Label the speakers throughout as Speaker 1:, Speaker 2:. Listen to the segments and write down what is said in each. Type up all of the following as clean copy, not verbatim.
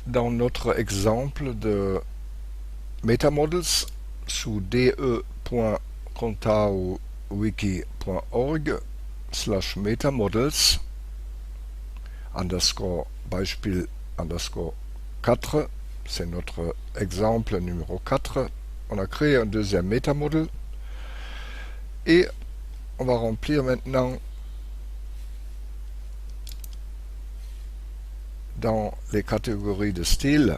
Speaker 1: Dans notre exemple de MetaModels sous de.contawiki.org/metamodels underscore Beispiel underscore 4, c'est notre exemple numéro 4. On a créé un deuxième MetaModel et on va remplir maintenant dans les catégories de style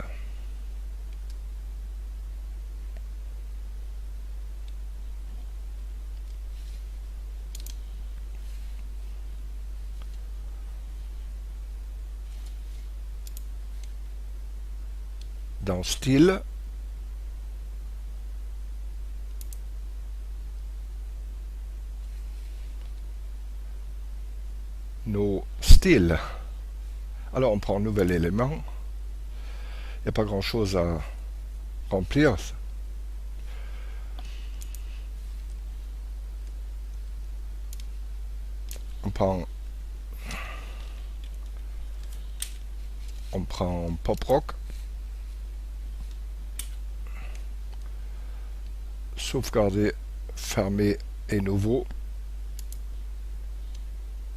Speaker 1: dans style, nos styles. Alors on prend un nouvel élément. Il n'y a pas grand chose à remplir. On prend pop rock, sauvegarder, fermer et nouveau.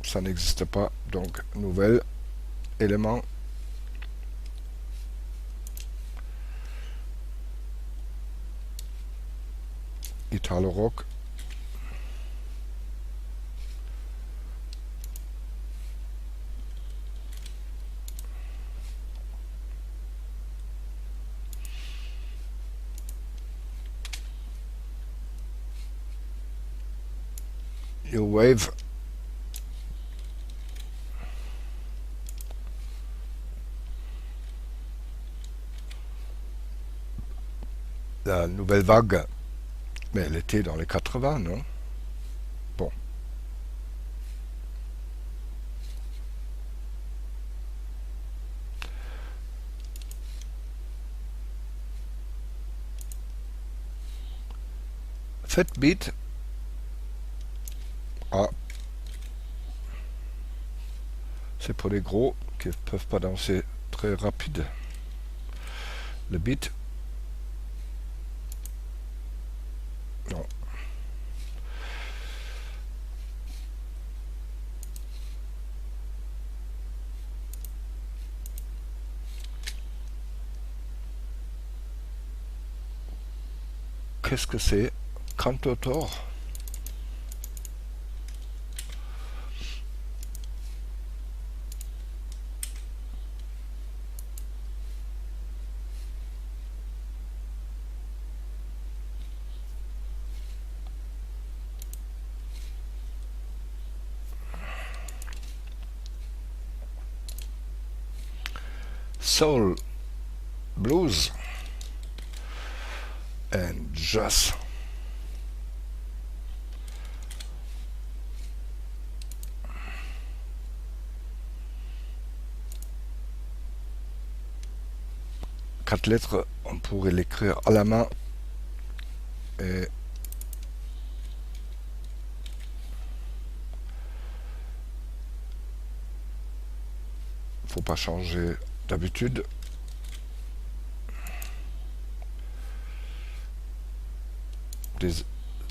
Speaker 1: Ça n'existe pas, donc nouvel élément. Italo rock. New wave. La nouvelle vague. Mais elle était dans les 80, non? Bon. Faites beat. Ah. C'est pour les gros qui ne peuvent pas danser très rapide. Le beat. Non. Qu'est-ce que c'est? Cantautor. Soul, blues and jazz. Quatre lettres, on pourrait l'écrire à la main et faut pas changer d'habitude.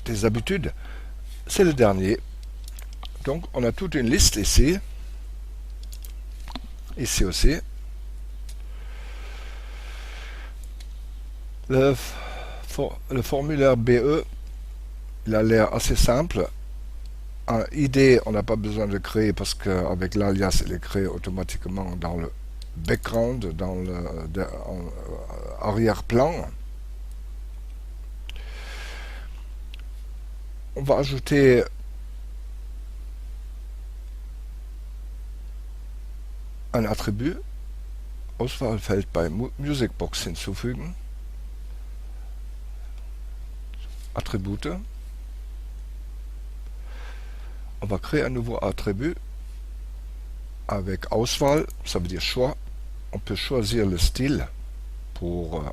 Speaker 1: Des habitudes, c'est le dernier. Donc on a toute une liste ici. Ici aussi. Le formulaire BE, il a l'air assez simple. Un ID, on n'a pas besoin de créer parce qu'avec l'alias, il est créé automatiquement dans le background, dans le arrière-plan. On va ajouter ein Attribut, Auswahlfeld bei Musicbox hinzufügen, Attribute. On va créer un nouveau attribut avec Auswahl, ça veut dire choix. On peut choisir le style pour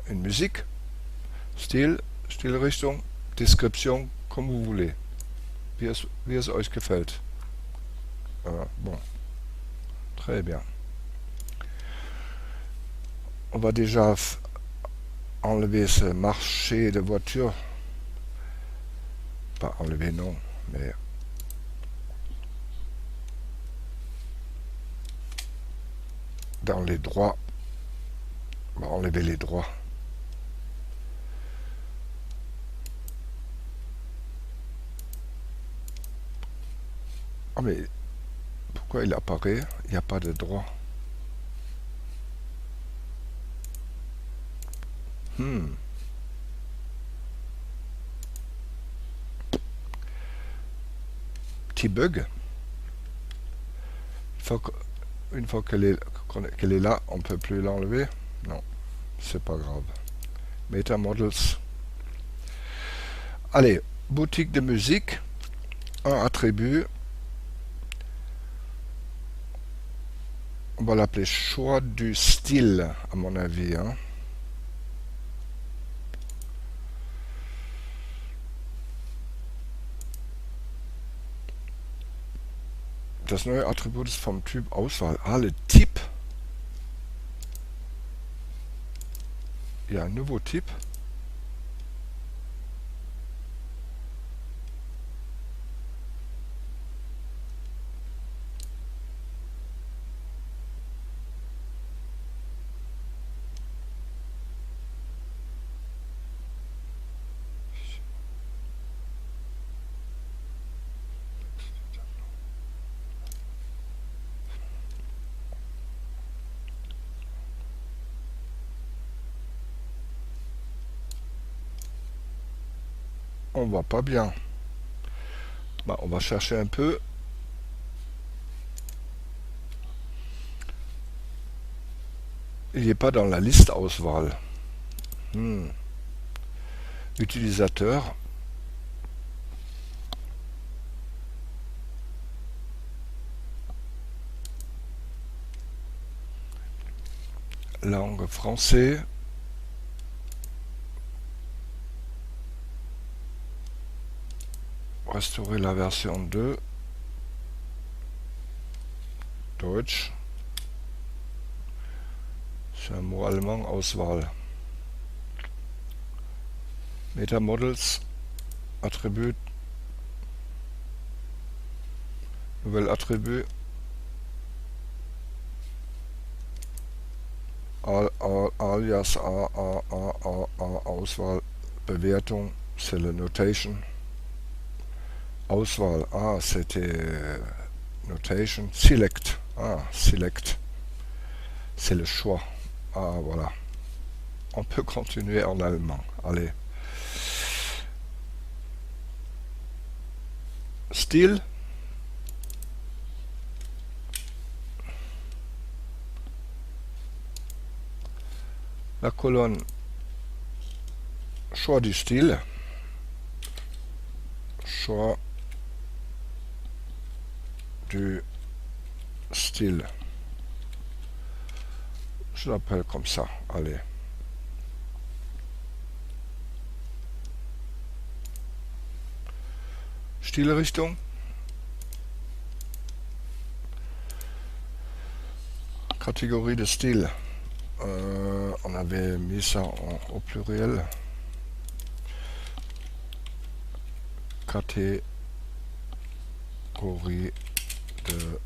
Speaker 1: une musique, style, Stilrichtung, Description, comme vous voulez, wie es euch gefällt. Bon, très bien. On va déjà enlever ce marché de voitures. Pas enlever, non, mais dans les droits. On va enlever les droits. Ah mais pourquoi il apparaît? Il n'y a pas de droit. Petit bug. Une fois qu'elle est là, on ne peut plus l'enlever. Non, c'est pas grave. Meta Models. Allez, boutique de musique. Un attribut. On va l'appeler choix du style, à mon avis. Hein. Das neue Attribut ist vom Typ Auswahl. Ah, le type. Il y a un nouveau type. On voit pas bien. Bah, on va chercher un peu. Il n'est pas dans la liste Auswahl. Utilisateur. Langue français. Restaurer la version 2. Deutsch. C'est un mot allemand, Auswahl. Meta Models. Attribut. Nouvel attribut. Alias Auswahl. Bewertung. C'est la notation. Auswahl. Ah, c'était notation. Select. Ah, select. C'est le choix. Ah, voilà. On peut continuer en allemand. Allez. Style. La colonne choix du style. Choix du style. Je l'appelle comme ça. Allez. Stilrichtung. Catégorie de style. On avait mis ça au pluriel. Catégorie de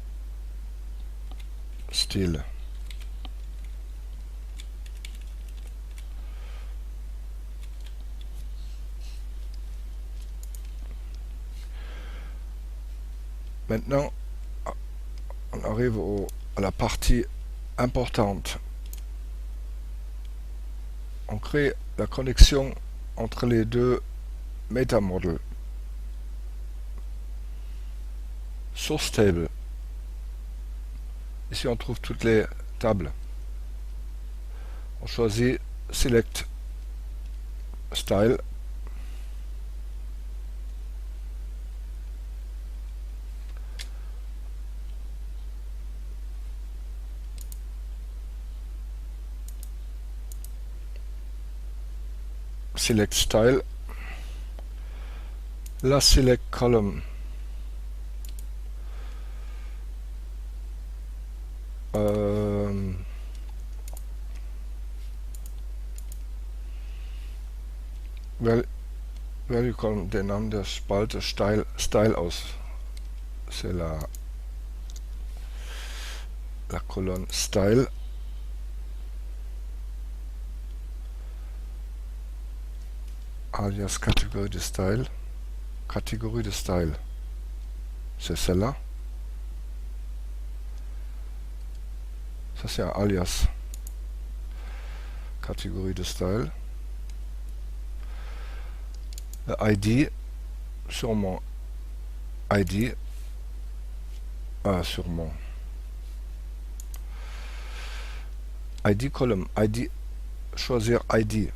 Speaker 1: style. Maintenant, on arrive à la partie importante. On crée la connexion entre les deux metamodels. Source table. Ici on trouve toutes les tables. On choisit Select Style. Select Style. La Select Column. Value column, der Name der Spalte Style aus. C'est la colonne Style. Alias catégorie de style. Catégorie de style. C'est celle-là. Ça c'est un alias. Catégorie de style. Le ID, sûrement ID. Sûrement. ID column, ID, choisir ID.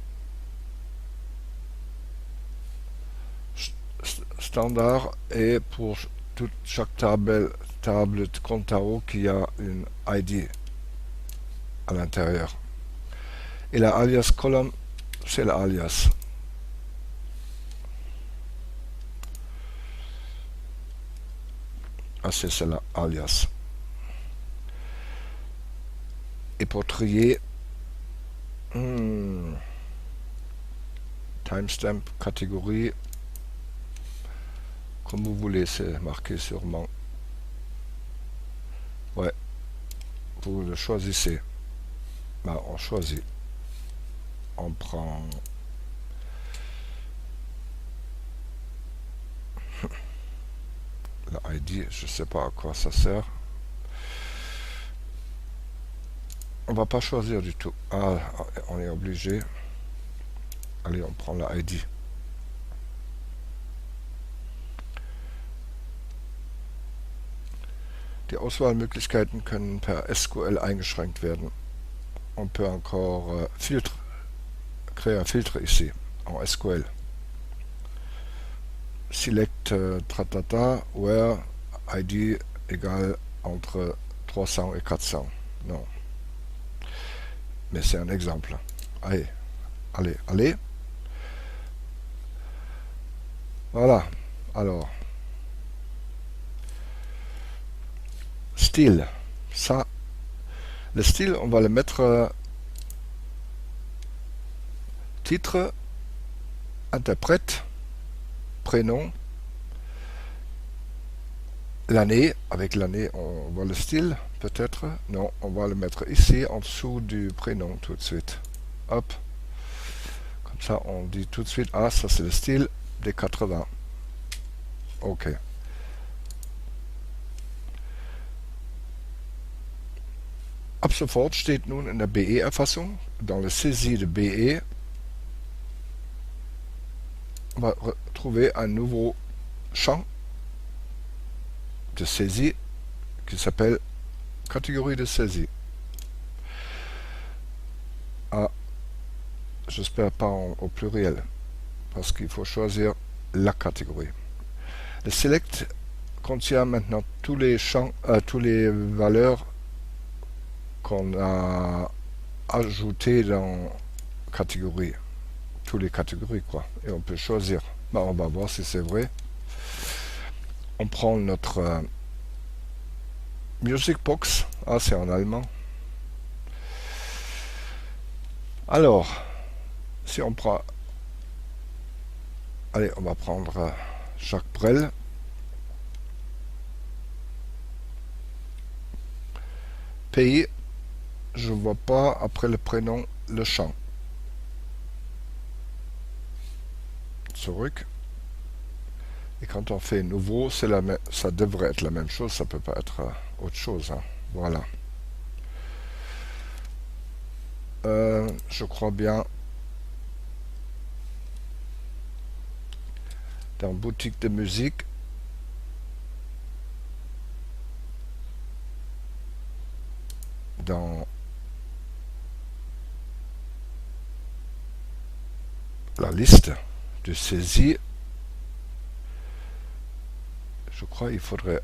Speaker 1: Standard et pour chaque table de compte tarot qui a une ID à l'intérieur. Et la alias column, c'est l'alias. C'est celle-là, alias. Et pour trier, timestamp, catégorie, comme vous voulez, c'est marqué sûrement. Ouais, vous le choisissez. On choisit. On prend la ID, je sais pas à quoi ça sert. On va pas choisir du tout. On est obligé. Allez, on prend la ID. Die Auswahlmöglichkeiten können per SQL eingeschränkt werden. On peut encore créer un filtre ici, en SQL. Select tratata, where ID égale entre 300 et 400. Non. Mais c'est un exemple. Allez. Voilà. Alors. Style. Ça. Le style, on va le mettre titre, interprète, prénom, l'année. Avec l'année, on voit le style, peut-être. Non, on va le mettre ici, en dessous du prénom, tout de suite. Hop. Comme ça, on dit tout de suite, ça c'est le style des 80. Ok. Ab sofort steht nun in der BE-Erfassung, dans le saisie de BE, on va retrouver un nouveau champ de saisie qui s'appelle catégorie de saisie. J'espère pas au pluriel, parce qu'il faut choisir la catégorie. Le select contient maintenant tous les champs, toutes les valeurs qu'on a ajoutées dans catégorie. Toutes les catégories, quoi. Et on peut choisir. On va voir si c'est vrai. On prend notre Music Box. C'est en allemand. Alors, si on prend... Allez, on va prendre Jacques Brel. Pays, je ne vois pas après le prénom le champ. Zurück. Et quand on fait nouveau, ça devrait être la même chose, ça peut pas être autre chose. Voilà. Je crois bien. Dans boutique de musique. Dans la liste de saisie, je crois qu'il faudrait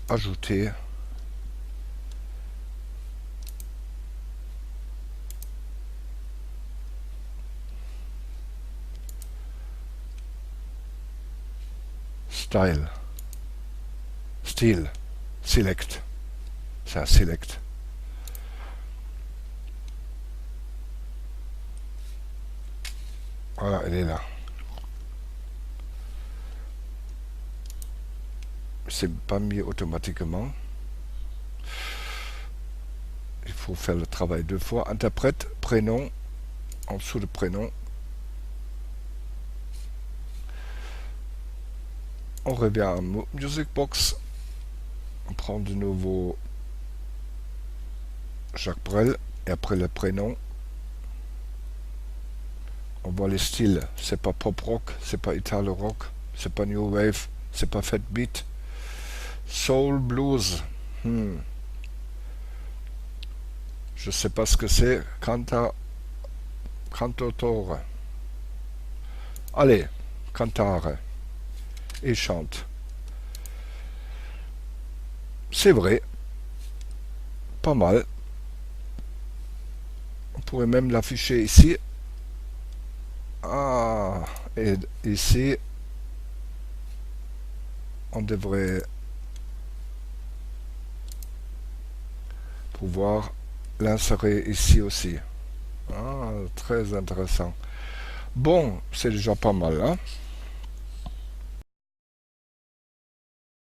Speaker 1: ajouter style, select. C'est un select. Voilà, elle est là. C'est pas mis automatiquement. Il faut faire le travail deux fois. Interprète, prénom, en dessous de prénom. On revient à Music Box. On prend de nouveau Jacques Brel et après le prénom. On voit les styles. C'est pas pop rock, c'est pas italo rock, c'est pas new wave, c'est pas fat beat. Soul blues. Je sais pas ce que c'est. Cantautore. Allez, cantare. Et chante. C'est vrai. Pas mal. On pourrait même l'afficher ici. Ah, et ici, on devrait pouvoir l'insérer ici aussi. Ah, très intéressant. Bon, c'est déjà pas mal, hein?